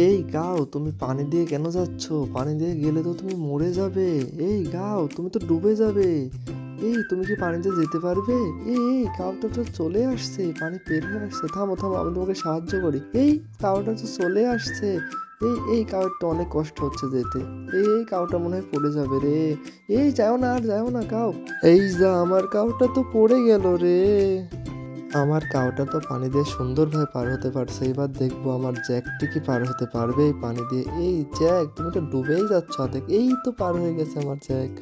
এই গাও, তুমি পানি দিয়ে কেন যাচ্ছ? পানি দিয়ে গেলে তো তুমি মরে যাবে। এই গাও, তুমি তো ডুবে যাবে। এই তুমি কি পানিতে যেতে পারবে? এই কাউটা তো চলে আসছে, পানি পের হয়ে আসছে। থামো থামো, আমি তোমাকে সাহায্য করি। এই কাউটা তো চলে আসছে। এই কাউর তো অনেক কষ্ট হচ্ছে যেতে। এই কাউটা মনে হয় পড়ে যাবে রে। এই যাও না, আর যাও না কাউ। এই যা, আমার কাউটা তো পড়ে গেল রে। আমার কাউটা তো পানি দিয়ে সুন্দরভাবে পার হতে পারছে। এবার দেখবো আমার জ্যাকটি কি পার হতে পারবে এই পানি দিয়ে। এই জ্যাক, তুমি তো ডুবেই যাচ্ছ অর্ধেক। এই তো পার হয়ে গেছে আমার জ্যাক।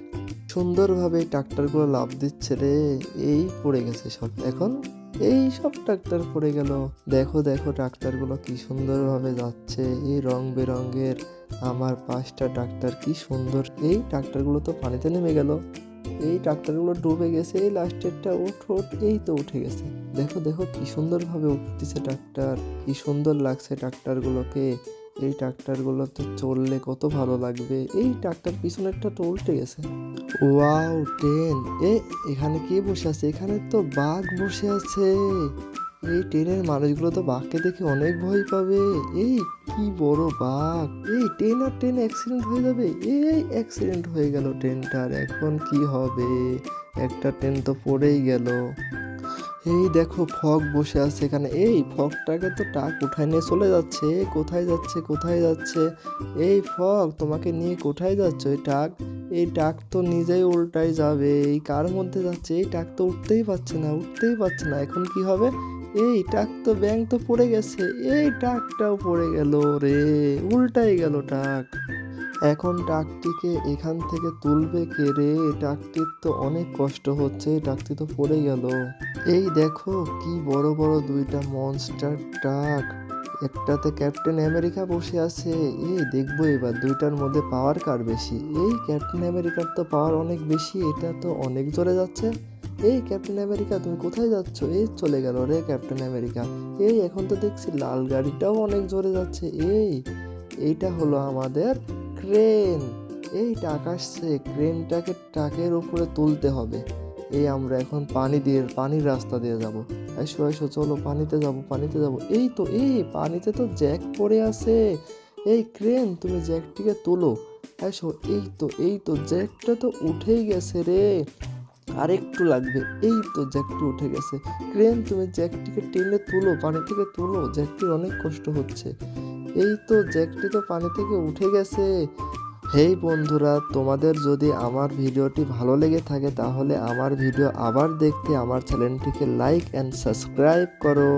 সুন্দরভাবে এই ট্রাক্টরগুলো লাফ দিচ্ছে রে। এই পড়ে গেছে সব এখন। এই সব ট্রাক্টর পড়ে গেল। দেখো দেখো, ট্রাক্টরগুলো কি সুন্দরভাবে যাচ্ছে। এই রং বেরঙের আমার 5টা ট্রাক্টর, কি সুন্দর। এই ট্রাক্টরগুলো তো পানিতে নেমে গেল। এই ট্রাক্টরগুলো ডুবে গেছে। এই লাস্টেরটা ওঠ ওঠ, এই তো উঠে গেছে। দেখো দেখো কি সুন্দরভাবে উঠতেছে ট্রাক্টর। কি সুন্দর লাগছে ট্রাক্টরগুলোকে। এই ট্রাক্টরগুলোতে চললে কত ভালো লাগবে। এই ট্রাক্টর পিছনেরটা তো উল্টে গেছে। Wow, train. এখানে কে বসে আছে? এখানে তো বাঘ বসে আছে। এই ট্রেনের মানুষগুলো তো বাঘকে দেখে অনেক ভয় পাবে। এই কি বড় বাঘ! এই ট্রেন আর ট্রেন অ্যাক্সিডেন্ট হয়ে যাবে। এই অ্যাক্সিডেন্ট হয়ে গেল ট্রেনটার, এখন কি হবে? একটা ট্রেন তো পড়েই গেল। এই দেখো, ফগ বসে আছে এখানে। এই ফগটাকে তো টাক উঠায় নিয়ে চলে যাচ্ছে। কোথায় যাচ্ছে, কোথায় যাচ্ছে? এই ফগ, তোমাকে নিয়ে কোথায় যাচ্ছ? এই টাক তো নিজেই উল্টায় যাবে। এই কার মধ্যে যাচ্ছে? এই টাক তো উঠতেই পারছে না, উঠতেই পারছে না। এখন কি হবে? এই টাক তো, ব্যাং তো পড়ে গেছে। এই টাকটাও পড়ে গেল রে। উল্টাই গেল টাক। এখন টাকটিকে এখান থেকে তুলবে কে রে? টাকটির তো অনেক কষ্ট হচ্ছে, টাকটি তো পড়ে গেল। এই দেখো, কি বড় বড় 2টা মনস্টার ট্রাক। একটাতে ক্যাপ্টেন আমেরিকা বসে আছে। এই দেখবো এবার 2টার মধ্যে পাওয়ার কার বেশি। এই ক্যাপ্টেন আমেরিকার তো পাওয়ার অনেক বেশি, এটা তো অনেক জোরে যাচ্ছে। এই ক্যাপ্টেন আমেরিকা, তুমি কোথায় যাচ্ছ? এই চলে গেল রে ক্যাপ্টেন আমেরিকা। এই এখন তো দেখছি লাল গাড়িটাও অনেক জোরে যাচ্ছে। এইটা হলো আমাদের ক্রেন। এই টাক আসছে, ক্রেনটাকে ট্রাকের উপরে তুলতে হবে। এই আমরা এখন পানির রাস্তা দিয়ে যাব। এসো এসো, চলো পানিতে যাব, পানিতে যাব। এই তো, এই পানিতে তো জ্যাক পড়ে আছে। এই ক্রেন, তুমি জ্যাকটিকে তোলো। এসো। এই তো জ্যাকটা তো উঠেই গেছে রে। আর একটু লাগবে। এই তো জ্যাকটি উঠে গেছে। ক্রেন, তুমি জ্যাকটিকে টেনে তুলো, পানি থেকে তুলো, জ্যাকটির অনেক কষ্ট হচ্ছে। এই তো জ্যাকটি তো পানি থেকে উঠে গেছে। হেই বন্ধুরা, তোমাদের যদি আমার ভিডিওটি ভালো লেগে থাকে তাহলে আমার ভিডিও আবার দেখতে আমার চ্যানেলটিকে লাইক অ্যান্ড সাবস্ক্রাইব করো।